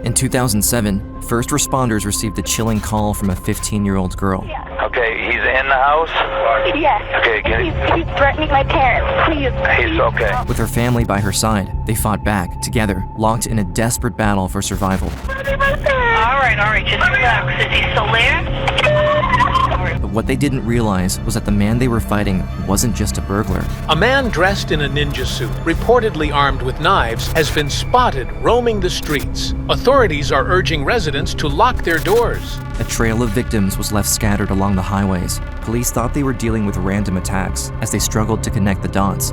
In 2007, first responders received a chilling call from a 15-year-old girl. Okay, he's in the house? Yes. Okay, he's threatening my parents. Please. He's okay. With her family by her side, they fought back, together, locked in a desperate battle for survival. All right, just relax. Is he still there? But what they didn't realize was that the man they were fighting wasn't just a burglar. A man dressed in a ninja suit, reportedly armed with knives, has been spotted roaming the streets. Authorities are urging residents to lock their doors. A trail of victims was left scattered along the highways. Police thought they were dealing with random attacks as they struggled to connect the dots,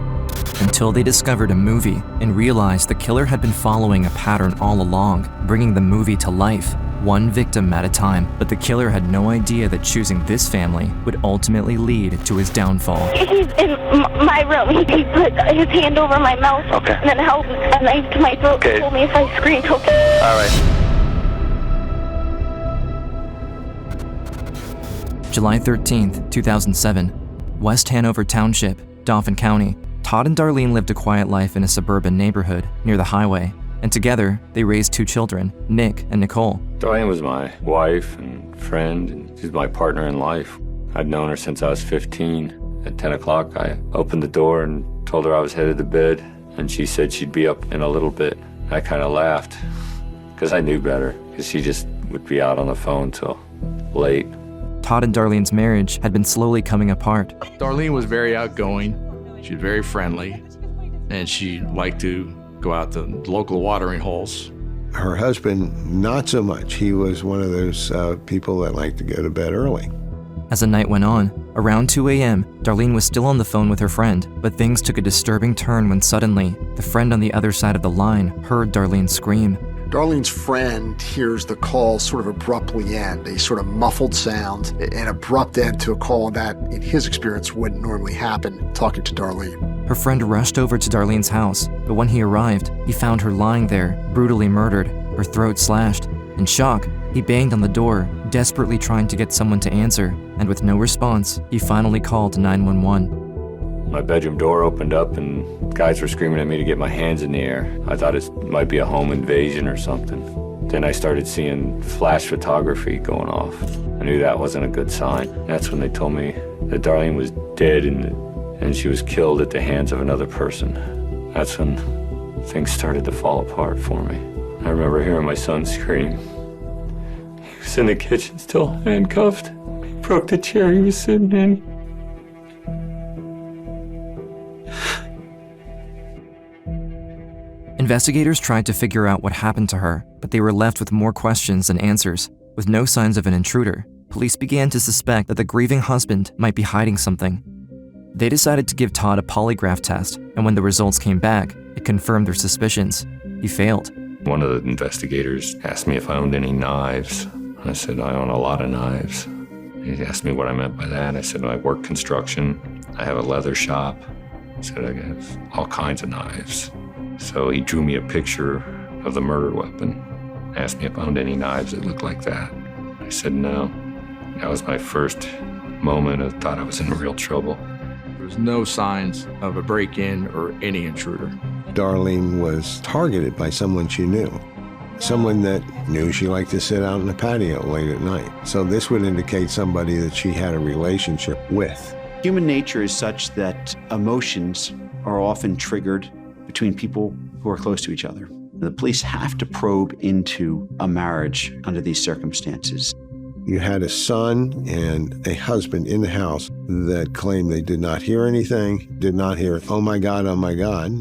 until they discovered a movie and realized the killer had been following a pattern all along, bringing the movie to life, one victim at a time. But the killer had no idea that choosing this family would ultimately lead to his downfall. He's in my room. He put his hand over my mouth and then held a knife to my throat and told me if I screamed, he'll kill me. All right. July 13th, 2007, West Hanover Township, Dauphin County. Todd and Darlene lived a quiet life in a suburban neighborhood near the highway, and together they raised two children, Nick and Nicole. Darlene was my wife and friend, and she's my partner in life. I'd known her since I was 15. At 10 o'clock, I opened the door and told her I was headed to bed, and she said she'd be up in a little bit. I kind of laughed, because I knew better, because she just would be out on the phone till late. Todd and Darlene's marriage had been slowly coming apart. Darlene was very outgoing. She was very friendly, and she liked to go out to local watering holes. Her husband, not so much. He was one of those people that liked to go to bed early. As the night went on, around 2 a.m., Darlene was still on the phone with her friend, but things took a disturbing turn when suddenly, the friend on the other side of the line heard Darlene scream. Darlene's friend hears the call sort of abruptly end, a sort of muffled sound, an abrupt end to a call that, in his experience, wouldn't normally happen, talking to Darlene. Her friend rushed over to Darlene's house, but when he arrived, he found her lying there, brutally murdered, her throat slashed. In shock, he banged on the door, desperately trying to get someone to answer, and with no response, he finally called 911. My bedroom door opened up and guys were screaming at me to get my hands in the air. I thought it might be a home invasion or something. Then I started seeing flash photography going off. I knew that wasn't a good sign. That's when they told me that Darlene was dead and she was killed at the hands of another person. That's when things started to fall apart for me. I remember hearing my son scream. He was in the kitchen still handcuffed. He broke the chair he was sitting in. Investigators tried to figure out what happened to her, but they were left with more questions than answers. With no signs of an intruder, police began to suspect that the grieving husband might be hiding something. They decided to give Todd a polygraph test, and when the results came back, it confirmed their suspicions. He failed. One of the investigators asked me if I owned any knives. I said, I own a lot of knives. He asked me what I meant by that. I said, I work construction. I have a leather shop. I said, I have all kinds of knives. So he drew me a picture of the murder weapon, asked me if I owned any knives that looked like that. I said no. That was my first moment of thought I was in real trouble. There was no signs of a break-in or any intruder. Darlene was targeted by someone she knew. Someone that knew she liked to sit out in the patio late at night. So this would indicate somebody that she had a relationship with. Human nature is such that emotions are often triggered between people who are close to each other. The police have to probe into a marriage under these circumstances. You had a son and a husband in the house that claimed they did not hear anything, did not hear, oh my God, oh my God.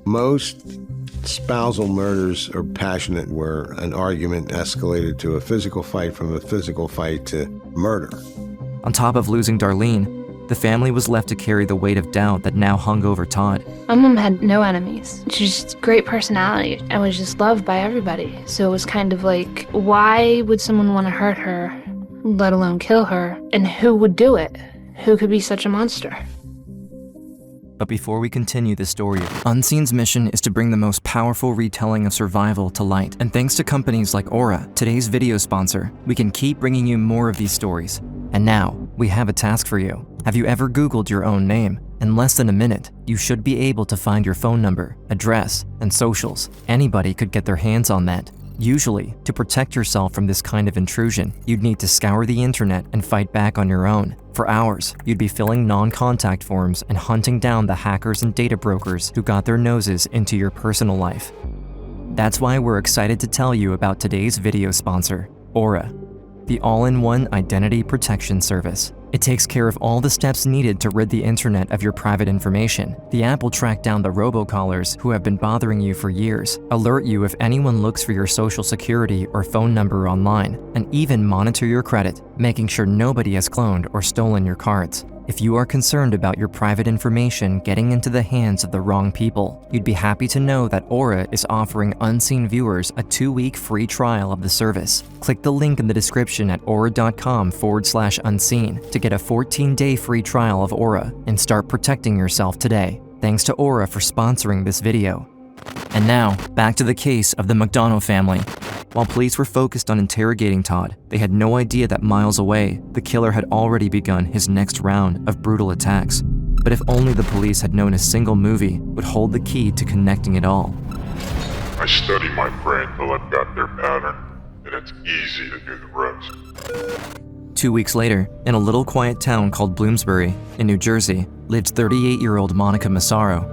Most spousal murders are passionate where an argument escalated to a physical fight, from a physical fight to murder. On top of losing Darlene, the family was left to carry the weight of doubt that now hung over Todd. My mom had no enemies. She's just great personality and was just loved by everybody. So it was kind of like, why would someone want to hurt her, let alone kill her? And who would do it? Who could be such a monster? But before we continue this story, Unseen's mission is to bring the most powerful retelling of survival to light. And thanks to companies like Aura, today's video sponsor, we can keep bringing you more of these stories. And now, we have a task for you. Have you ever Googled your own name? In less than a minute, you should be able to find your phone number, address, and socials. Anybody could get their hands on that. Usually, to protect yourself from this kind of intrusion, you'd need to scour the internet and fight back on your own. For hours, you'd be filling non-contact forms and hunting down the hackers and data brokers who got their noses into your personal life. That's why we're excited to tell you about today's video sponsor, Aura, the all-in-one identity protection service. It takes care of all the steps needed to rid the internet of your private information. The app will track down the robocallers who have been bothering you for years, alert you if anyone looks for your social security or phone number online, and even monitor your credit, making sure nobody has cloned or stolen your cards. If you are concerned about your private information getting into the hands of the wrong people, you'd be happy to know that Aura is offering unseen viewers a 2-week free trial of the service. Click the link in the description at aura.com/unseen to get a 14-day free trial of Aura and start protecting yourself today. Thanks to Aura for sponsoring this video. And now, back to the case of the McDonough family. While police were focused on interrogating Todd, they had no idea that miles away, the killer had already begun his next round of brutal attacks. But if only the police had known a single movie would hold the key to connecting it all. I study my brain till I've got their pattern, and it's easy to do the rest. 2 weeks later, in a little quiet town called Bloomsbury, in New Jersey, lived 38-year-old Monica Massaro.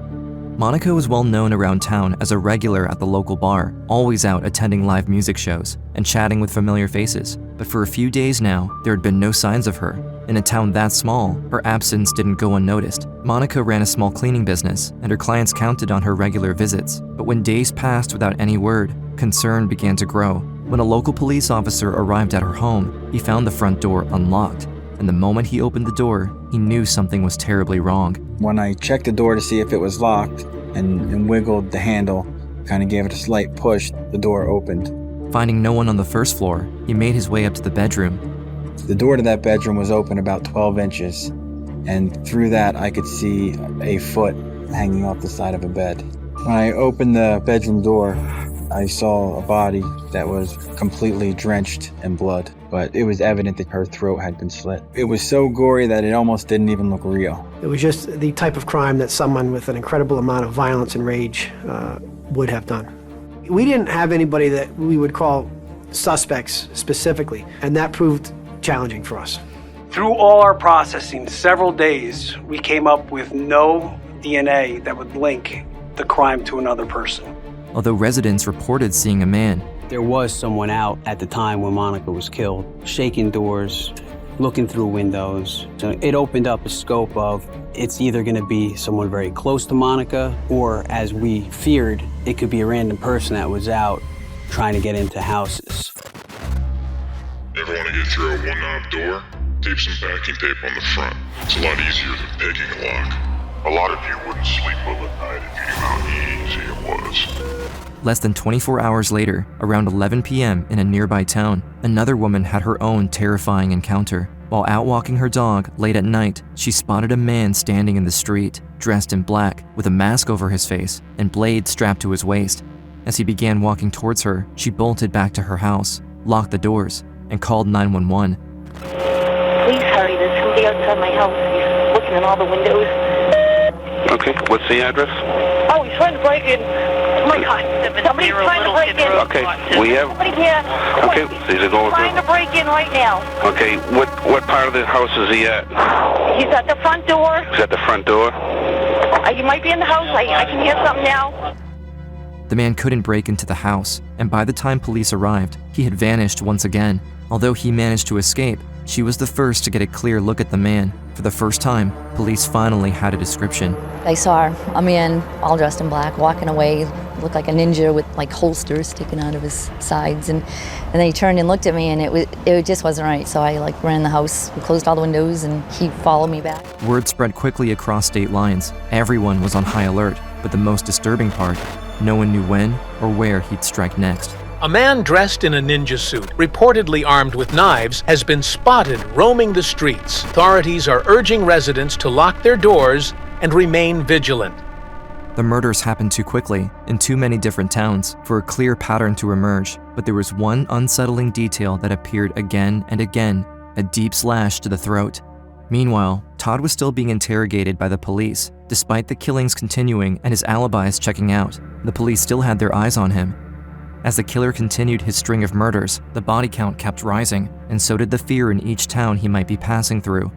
Monica was well known around town as a regular at the local bar, always out attending live music shows and chatting with familiar faces. But for a few days now, there had been no signs of her. In a town that small, her absence didn't go unnoticed. Monica ran a small cleaning business, and her clients counted on her regular visits. But when days passed without any word, concern began to grow. When a local police officer arrived at her home, he found the front door unlocked. And the moment he opened the door, he knew something was terribly wrong. When I checked the door to see if it was locked and wiggled the handle, kind of gave it a slight push, the door opened. Finding no one on the first floor, he made his way up to the bedroom. The door to that bedroom was open about 12 inches, and through that I could see a foot hanging off the side of a bed. When I opened the bedroom door, I saw a body that was completely drenched in blood, but it was evident that her throat had been slit. It was so gory that it almost didn't even look real. It was just the type of crime that someone with an incredible amount of violence and rage would have done. We didn't have anybody that we would call suspects specifically, and that proved challenging for us. Through all our processing, several days, we came up with no DNA that would link the crime to another person. Although residents reported seeing a man, there was someone out at the time when Monica was killed, shaking doors, looking through windows. So it opened up a scope of it's either going to be someone very close to Monica, or as we feared, it could be a random person that was out trying to get into houses. Ever want to get through a one-knob door? Tape some backing tape on the front. It's a lot easier than picking a lock. A lot of you wouldn't sleep well at night if you knew how easy it was. Less than 24 hours later, around 11 p.m. in a nearby town, another woman had her own terrifying encounter. While out walking her dog late at night, she spotted a man standing in the street, dressed in black, with a mask over his face and blade strapped to his waist. As he began walking towards her, she bolted back to her house, locked the doors, and called 911. Please hurry, there's somebody outside my house. He's looking in all the windows. Okay, what's the address? Oh, he's trying to break in. Oh my God, somebody's trying to break in. Okay, we have... Somebody here. Okay, these are going trying to break in right now. Okay, what part of the house is he at? He's at the front door. He's at the front door? You might be in the house. I can hear something now. The man couldn't break into the house, and by the time police arrived, he had vanished once again. Although he managed to escape, she was the first to get a clear look at the man. For the first time, police finally had a description. I saw a man all dressed in black walking away, looked like a ninja with like holsters sticking out of his sides, and then he turned and looked at me, and it just wasn't right. So I ran in the house, we closed all the windows, and he followed me back. Word spread quickly across state lines. Everyone was on high alert, but the most disturbing part, no one knew when or where he'd strike next. A man dressed in a ninja suit, reportedly armed with knives, has been spotted roaming the streets. Authorities are urging residents to lock their doors and remain vigilant. The murders happened too quickly, in too many different towns, for a clear pattern to emerge. But there was one unsettling detail that appeared again and again, a deep slash to the throat. Meanwhile, Todd was still being interrogated by the police, despite the killings continuing and his alibis checking out. The police still had their eyes on him. As the killer continued his string of murders, the body count kept rising, and so did the fear in each town he might be passing through.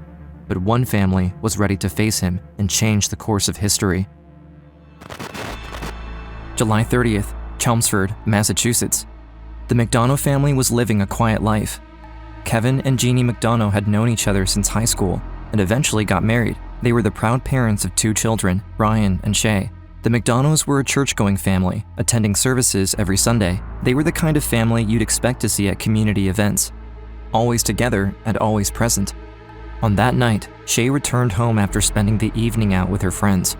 But one family was ready to face him and change the course of history. July 30th, Chelmsford, Massachusetts. The McDonough family was living a quiet life. Kevin and Jeannie McDonough had known each other since high school and eventually got married. They were the proud parents of 2 children, Brian and Shea. The McDonoughs were a church-going family, attending services every Sunday. They were the kind of family you'd expect to see at community events. Always together and always present. On that night, Shea returned home after spending the evening out with her friends.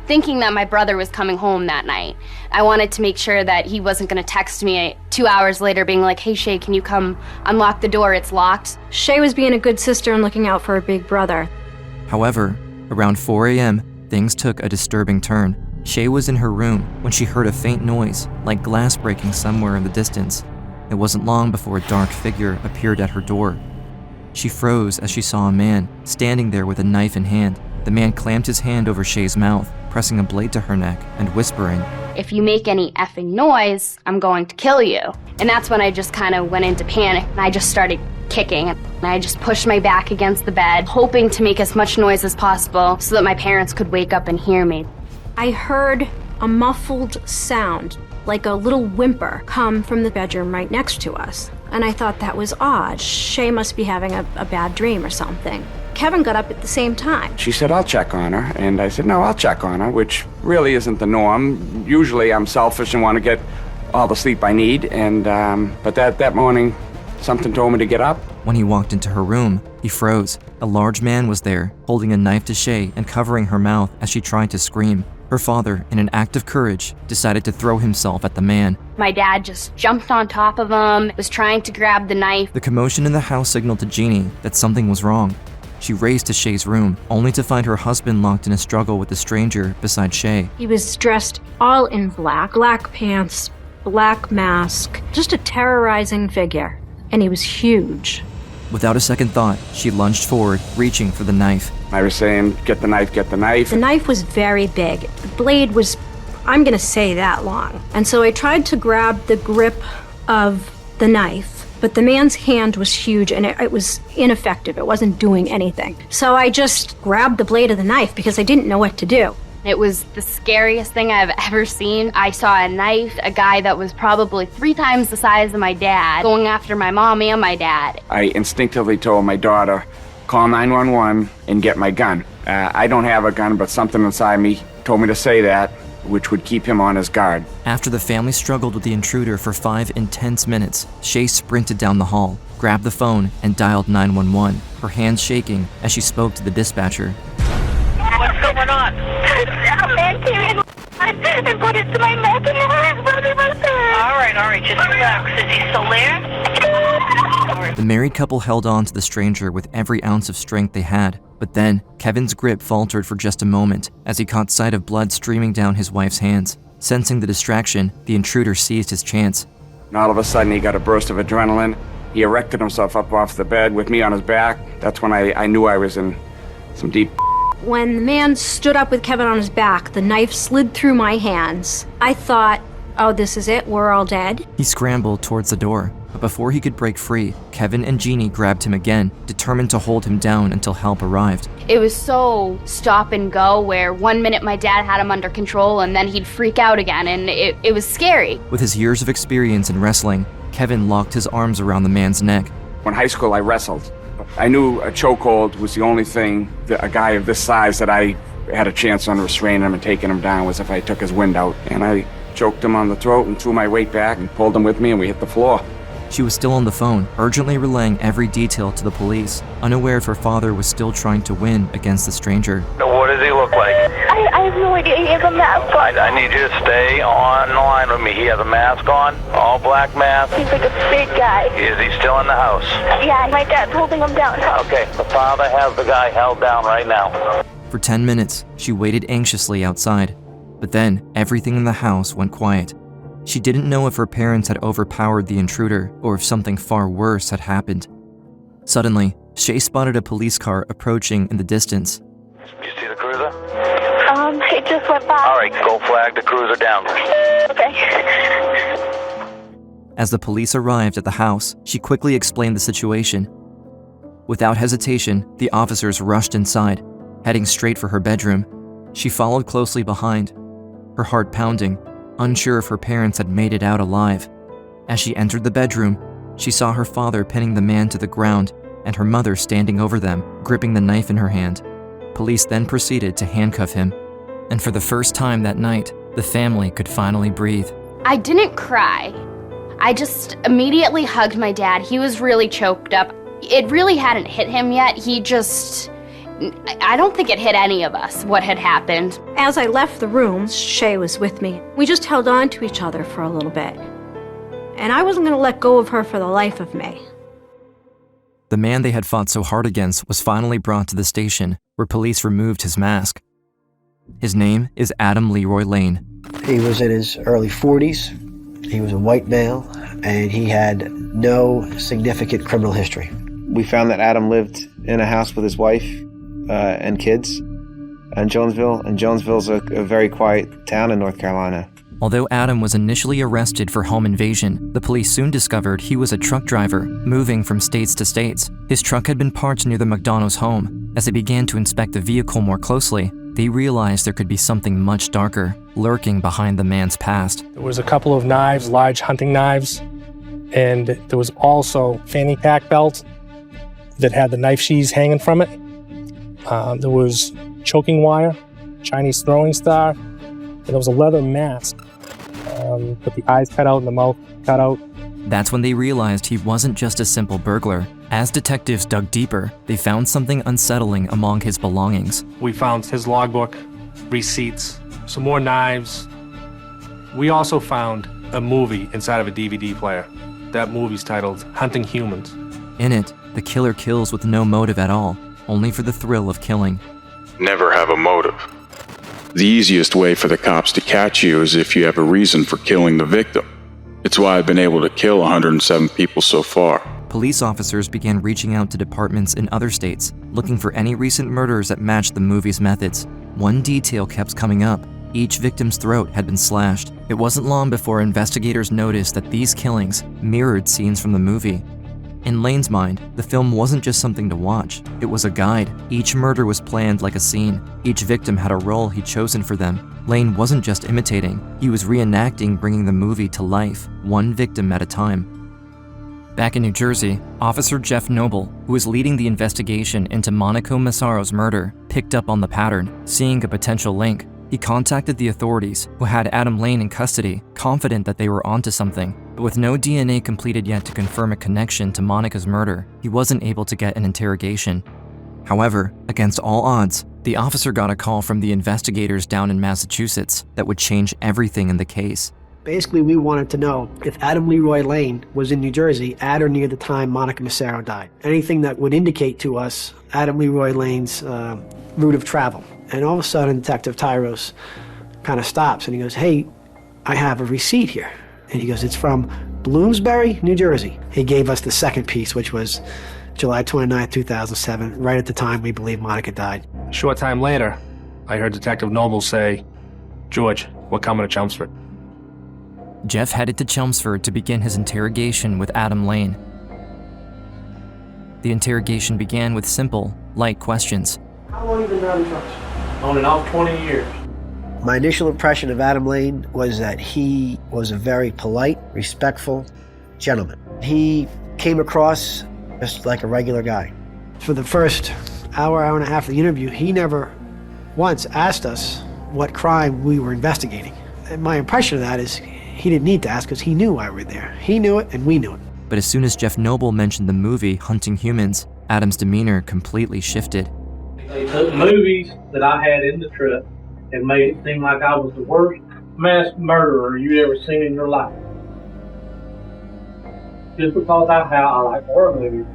Thinking that my brother was coming home that night, I wanted to make sure that he wasn't going to text me 2 hours later being like, "Hey Shea, can you come unlock the door, it's locked." Shea was being a good sister and looking out for her big brother. However, around 4 a.m., things took a disturbing turn. Shea was in her room when she heard a faint noise, like glass breaking somewhere in the distance. It wasn't long before a dark figure appeared at her door. She froze as she saw a man standing there with a knife in hand. The man clamped his hand over Shea's mouth, pressing a blade to her neck and whispering, "If you make any effing noise, I'm going to kill you." And that's when I just kind of went into panic and I just started kicking. And I just pushed my back against the bed, hoping to make as much noise as possible so that my parents could wake up and hear me. I heard a muffled sound, like a little whimper, come from the bedroom right next to us. And I thought that was odd. Shea must be having a bad dream or something. Kevin got up at the same time. She said, "I'll check on her." And I said, "No, I'll check on her," which really isn't the norm. Usually I'm selfish and want to get all the sleep I need. And but that morning, something told me to get up. When he walked into her room, he froze. A large man was there, holding a knife to Shea and covering her mouth as she tried to scream. Her father, in an act of courage, decided to throw himself at the man. My dad just jumped on top of him, was trying to grab the knife. The commotion in the house signaled to Jeannie that something was wrong. She raced to Shea's room, only to find her husband locked in a struggle with the stranger beside Shea. He was dressed all in black, black pants, black mask, just a terrorizing figure. And he was huge. Without a second thought, she lunged forward, reaching for the knife. I was saying, "Get the knife, get the knife." The knife was very big. The blade was, I'm gonna say, that long. And so I tried to grab the grip of the knife, but the man's hand was huge and it was ineffective. It wasn't doing anything. So I just grabbed the blade of the knife because I didn't know what to do. It was the scariest thing I've ever seen. I saw a knife, a guy that was probably 3 times the size of my dad, going after my mom and my dad. I instinctively told my daughter, "Call 911 and get my gun." I don't have a gun, but something inside me told me to say that, which would keep him on his guard. After the family struggled with the intruder for 5 intense minutes, Shea sprinted down the hall, grabbed the phone, and dialed 911, her hands shaking as she spoke to the dispatcher. What's going on? A man came in and put it to my neck and his brother was there. All right, just relax. Is he still there? The married couple held on to the stranger with every ounce of strength they had, but then Kevin's grip faltered for just a moment as he caught sight of blood streaming down his wife's hands. Sensing the distraction, the intruder seized his chance. And all of a sudden, he got a burst of adrenaline. He erected himself up off the bed with me on his back. That's when I knew I was in some deep. When the man stood up with Kevin on his back, the knife slid through my hands. I thought, oh, this is it, we're all dead. He scrambled towards the door, but before he could break free, Kevin and Jeannie grabbed him again, determined to hold him down until help arrived. It was so stop and go where 1 minute my dad had him under control and then he'd freak out again, and it was scary. With his years of experience in wrestling, Kevin locked his arms around the man's neck. In high school, I wrestled. I knew a chokehold was the only thing that a guy of this size that I had a chance on restraining him and taking him down was if I took his wind out. And I choked him on the throat and threw my weight back and pulled him with me and we hit the floor. She was still on the phone, urgently relaying every detail to the police, unaware if her father was still trying to win against the stranger. What does he look like? I have no idea. He has a mask on. I need you to stay on the line with me. He has a mask on, all black mask. He's like a big guy. Is he still in the house? Yeah, my dad's holding him down. Okay, the father has the guy held down right now. For 10 minutes, she waited anxiously outside. But then, everything in the house went quiet. She didn't know if her parents had overpowered the intruder or if something far worse had happened. Suddenly, Shea spotted a police car approaching in the distance. You see the cruiser? It just went by. All right, go flag the cruiser down. Okay. As the police arrived at the house, she quickly explained the situation. Without hesitation, the officers rushed inside, heading straight for her bedroom. She followed closely behind, her heart pounding, unsure if her parents had made it out alive. As she entered the bedroom, she saw her father pinning the man to the ground and her mother standing over them, gripping the knife in her hand. Police then proceeded to handcuff him, and for the first time that night, the family could finally breathe. I didn't cry. I just immediately hugged my dad. He was really choked up. It really hadn't hit him yet. I don't think it hit any of us, what had happened. As I left the room, Shea was with me. We just held on to each other for a little bit. And I wasn't going to let go of her for the life of me. The man they had fought so hard against was finally brought to the station, where police removed his mask. His name is Adam Leroy Lane. He was in his early 40s. He was a white male, and he had no significant criminal history. We found that Adam lived in a house with his wife and kids in Jonesville, and Jonesville's a very quiet town in North Carolina. Although Adam was initially arrested for home invasion, the police soon discovered he was a truck driver, moving from states to states. His truck had been parked near the McDonough's home. As they began to inspect the vehicle more closely, they realized there could be something much darker lurking behind the man's past. There was a couple of knives, large hunting knives, and there was also fanny pack belt that had the knife sheaths hanging from it. There was choking wire, Chinese throwing star, and there was a leather mask with the eyes cut out and the mouth cut out. That's when they realized he wasn't just a simple burglar. As detectives dug deeper, they found something unsettling among his belongings. We found his logbook, receipts, some more knives. We also found a movie inside of a DVD player. That movie's titled Hunting Humans. In it, the killer kills with no motive at all, only for the thrill of killing. Never have a motive. The easiest way for the cops to catch you is if you have a reason for killing the victim. It's why I've been able to kill 107 people so far. Police officers began reaching out to departments in other states, looking for any recent murders that matched the movie's methods. One detail kept coming up. Each victim's throat had been slashed. It wasn't long before investigators noticed that these killings mirrored scenes from the movie. In Lane's mind, the film wasn't just something to watch, it was a guide. Each murder was planned like a scene. Each victim had a role he'd chosen for them. Lane wasn't just imitating, he was reenacting bringing the movie to life, one victim at a time. Back in New Jersey, Officer Jeff Noble, who was leading the investigation into Monaco Massaro's murder, picked up on the pattern. Seeing a potential link, he contacted the authorities, who had Adam Lane in custody, confident that they were onto something. But with no DNA completed yet to confirm a connection to Monica's murder, he wasn't able to get an interrogation. However, against all odds, the officer got a call from the investigators down in Massachusetts that would change everything in the case. Basically, we wanted to know if Adam Leroy Lane was in New Jersey at or near the time Monica Massaro died. Anything that would indicate to us Adam Leroy Lane's route of travel. And all of a sudden, Detective Tyros kind of stops and he goes, "Hey, I have a receipt here." And he goes, "It's from Bloomsbury, New Jersey." He gave us the second piece, which was July 29, 2007, right at the time we believe Monica died. A short time later, I heard Detective Noble say, "George, we're coming to Chelmsford." Jeff headed to Chelmsford to begin his interrogation with Adam Lane. The interrogation began with simple, light questions. How long have you been driving trucks? On and off 20 years. My initial impression of Adam Lane was that he was a very polite, respectful gentleman. He came across just like a regular guy. For the first hour and a half of the interview, he never once asked us what crime we were investigating. And my impression of that is he didn't need to ask because he knew why we were there. He knew it and we knew it. But as soon as Jeff Noble mentioned the movie Hunting Humans, Adam's demeanor completely shifted. They took movies that I had in the truck and made it seem like I was the worst mass murderer you ever seen in your life. Just because I like horror movies.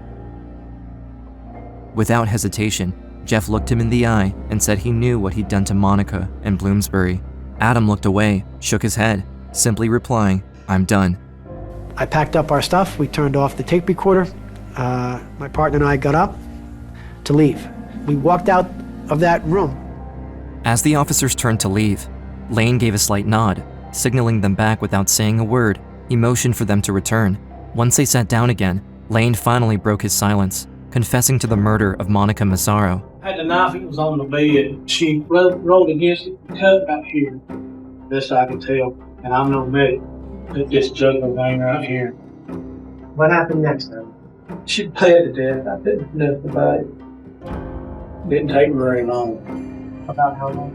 Without hesitation, Jeff looked him in the eye and said he knew what he'd done to Monica and Bloomsbury. Adam looked away, shook his head, simply replying, "I'm done." I packed up our stuff, we turned off the tape recorder. My partner and I got up to leave. We walked out of that room. As the officers turned to leave, Lane gave a slight nod, signaling them back without saying a word. He motioned for them to return. Once they sat down again, Lane finally broke his silence, confessing to the murder of Monica Massaro. I had the knife, it was on the bed. She rolled against it, cut right here. Best I can tell. And I'm no medic. Put this jugular vein right here. What happened next then? She bled to death. I didn't know nothing about it. Didn't take very long. About how long?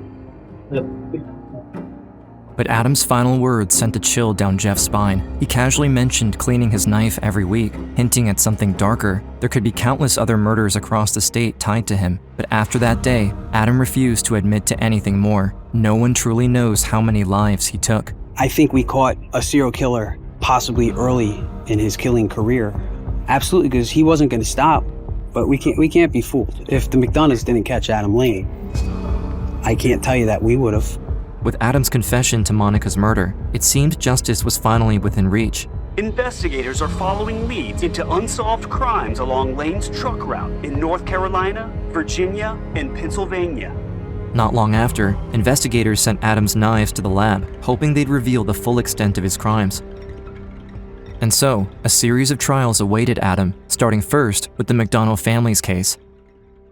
But Adam's final words sent a chill down Jeff's spine. He casually mentioned cleaning his knife every week, hinting at something darker. There could be countless other murders across the state tied to him. But after that day, Adam refused to admit to anything more. No one truly knows how many lives he took. I think we caught a serial killer possibly early in his killing career. Absolutely, because he wasn't going to stop. But we can't be fooled. If the McDonoughs didn't catch Adam Lane, I can't tell you that we would have. With Adam's confession to Monica's murder, it seemed justice was finally within reach. Investigators are following leads into unsolved crimes along Lane's truck route in North Carolina, Virginia, and Pennsylvania. Not long after, investigators sent Adam's knives to the lab, hoping they'd reveal the full extent of his crimes. And so, a series of trials awaited Adam, starting first with the McDonough family's case.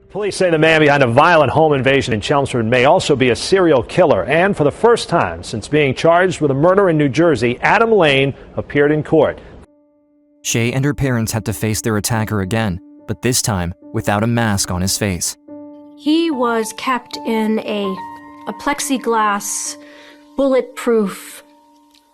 Police say the man behind a violent home invasion in Chelmsford may also be a serial killer. And for the first time since being charged with a murder in New Jersey, Adam Lane appeared in court. Shea and her parents had to face their attacker again, but this time without a mask on his face. He was kept in a plexiglass, bulletproof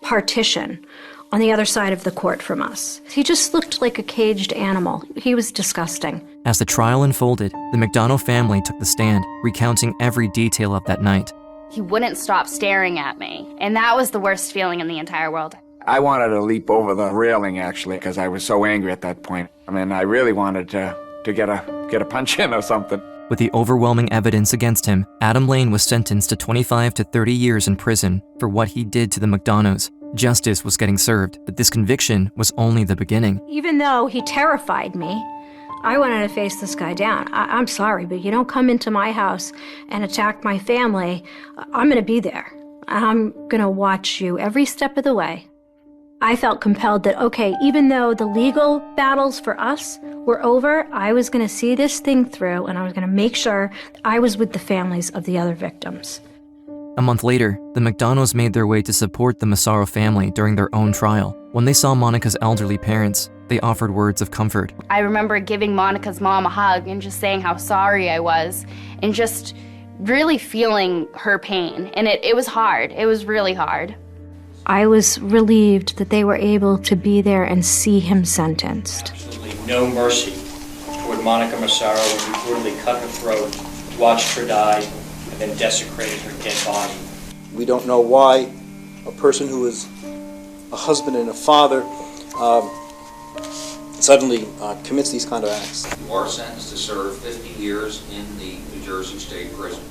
partition on the other side of the court from us. He just looked like a caged animal. He was disgusting. As the trial unfolded, the McDonough family took the stand, recounting every detail of that night. He wouldn't stop staring at me, and that was the worst feeling in the entire world. I wanted to leap over the railing, actually, because I was so angry at that point. I mean, I really wanted to get a punch in or something. With the overwhelming evidence against him, Adam Lane was sentenced to 25 to 30 years in prison for what he did to the McDonoughs. Justice was getting served, but this conviction was only the beginning. Even though he terrified me, I wanted to face this guy down. I'm sorry, but you don't come into my house and attack my family. I'm going to be there. I'm going to watch you every step of the way. I felt compelled that, okay, even though the legal battles for us were over, I was going to see this thing through, and I was going to make sure I was with the families of the other victims. A month later, the McDonoughs made their way to support the Massaro family during their own trial. When they saw Monica's elderly parents, they offered words of comfort. I remember giving Monica's mom a hug and just saying how sorry I was and just really feeling her pain. And it was hard. It was really hard. I was relieved that they were able to be there and see him sentenced. Absolutely no mercy toward Monica Massaro when you brutally cut her throat, watched her die, and then desecrated her dead body. We don't know why a person who is a husband and a father suddenly commits these kind of acts. You are sentenced to serve 50 years in the New Jersey State Prison.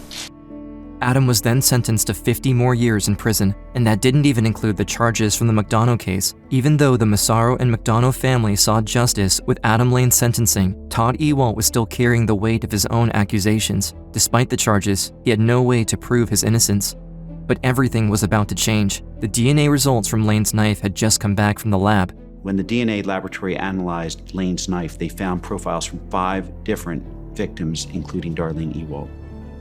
Adam was then sentenced to 50 more years in prison, and that didn't even include the charges from the McDonough case. Even though the Massaro and McDonough family saw justice with Adam Lane's sentencing, Todd Ewalt was still carrying the weight of his own accusations. Despite the charges, he had no way to prove his innocence. But everything was about to change. The DNA results from Lane's knife had just come back from the lab. When the DNA laboratory analyzed Lane's knife, they found profiles from 5 different victims, including Darlene Ewalt.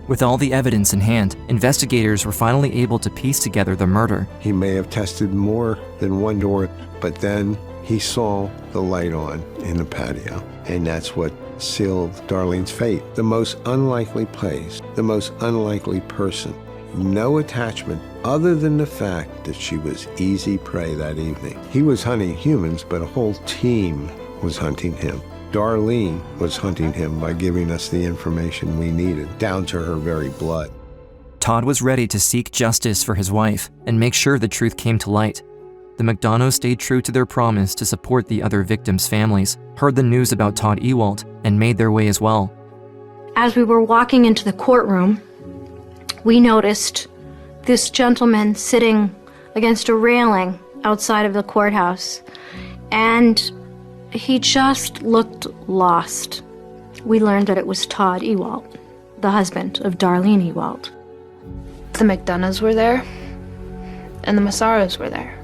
With all the evidence in hand, investigators were finally able to piece together the murder. He may have tested more than one door, but then he saw the light on in the patio, and that's what sealed Darlene's fate. The most unlikely place, the most unlikely person. No attachment other than the fact that she was easy prey that evening. He was hunting humans, but a whole team was hunting him. Darlene was hunting him by giving us the information we needed, down to her very blood. Todd was ready to seek justice for his wife and make sure the truth came to light. The McDonoughs stayed true to their promise to support the other victims' families, heard the news about Todd Ewalt, and made their way as well. As we were walking into the courtroom, we noticed this gentleman sitting against a railing outside of the courthouse, and he just looked lost. We learned that it was Todd Ewalt, the husband of Darlene Ewalt. The McDonoughs were there, and the Massaros were there.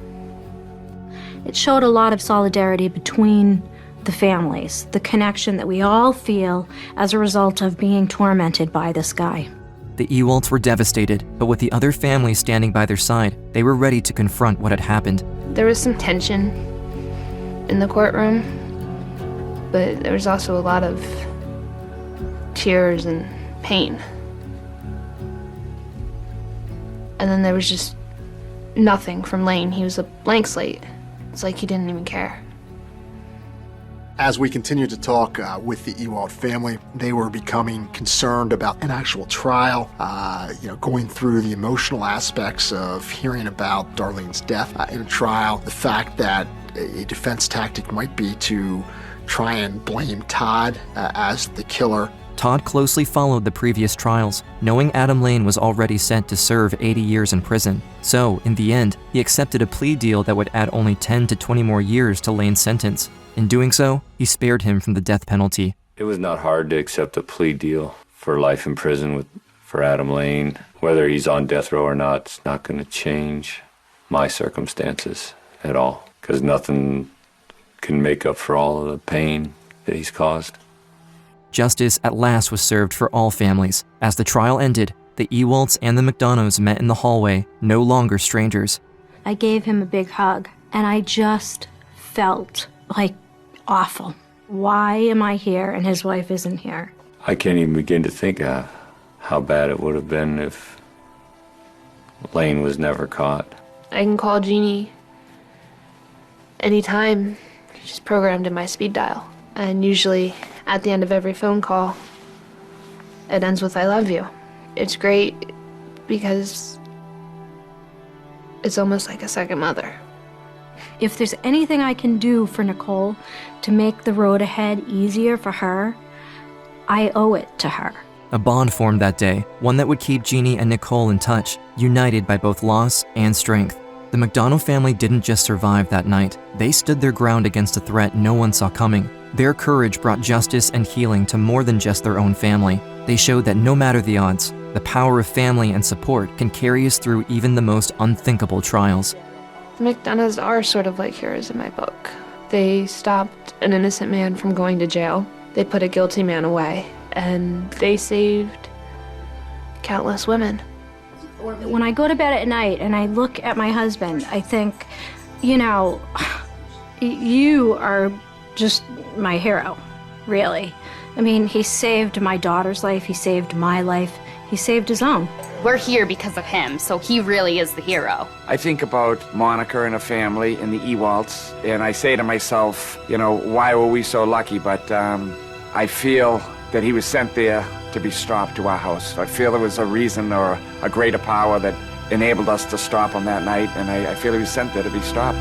It showed a lot of solidarity between the families, the connection that we all feel as a result of being tormented by this guy. The Ewalds were devastated, but with the other families standing by their side, they were ready to confront what had happened. There was some tension in the courtroom, but there was also a lot of tears and pain. And then there was just nothing from Lane. He was a blank slate. It's like he didn't even care. As we continued to talk with the Ewald family, they were becoming concerned about an actual trial, going through the emotional aspects of hearing about Darlene's death in a trial, the fact that a defense tactic might be to try and blame Todd as the killer. Todd closely followed the previous trials, knowing Adam Lane was already set to serve 80 years in prison. So, in the end, he accepted a plea deal that would add only 10 to 20 more years to Lane's sentence. In doing so, he spared him from the death penalty. It was not hard to accept a plea deal for life in prison for Adam Lane. Whether he's on death row or not, it's not going to change my circumstances at all, because nothing can make up for all of the pain that he's caused. Justice at last was served for all families. As the trial ended, the Ewalds and the McDonoughs met in the hallway, no longer strangers. I gave him a big hug, and I just felt like awful. Why am I here and his wife isn't here? I can't even begin to think how bad it would have been if Lane was never caught. I can call Jeannie anytime. She's programmed in my speed dial. And usually at the end of every phone call, it ends with "I love you." It's great because it's almost like a second mother. If there's anything I can do for Nicole to make the road ahead easier for her, I owe it to her. A bond formed that day, one that would keep Jeannie and Nicole in touch, united by both loss and strength. The McDonough family didn't just survive that night. They stood their ground against a threat no one saw coming. Their courage brought justice and healing to more than just their own family. They showed that no matter the odds, the power of family and support can carry us through even the most unthinkable trials. The McDonoughs are sort of like heroes in my book. They stopped an innocent man from going to jail. They put a guilty man away, and they saved countless women. When I go to bed at night and I look at my husband, I think, you are just my hero, really. I mean, he saved my daughter's life, he saved my life, he saved his own. We're here because of him, so he really is the hero. I think about Monica and her family and the Ewalds, and I say to myself, why were we so lucky? But I feel that he was sent there to be stopped to our house. I feel there was a reason or a greater power that enabled us to stop him that night, and I feel he was sent there to be stopped.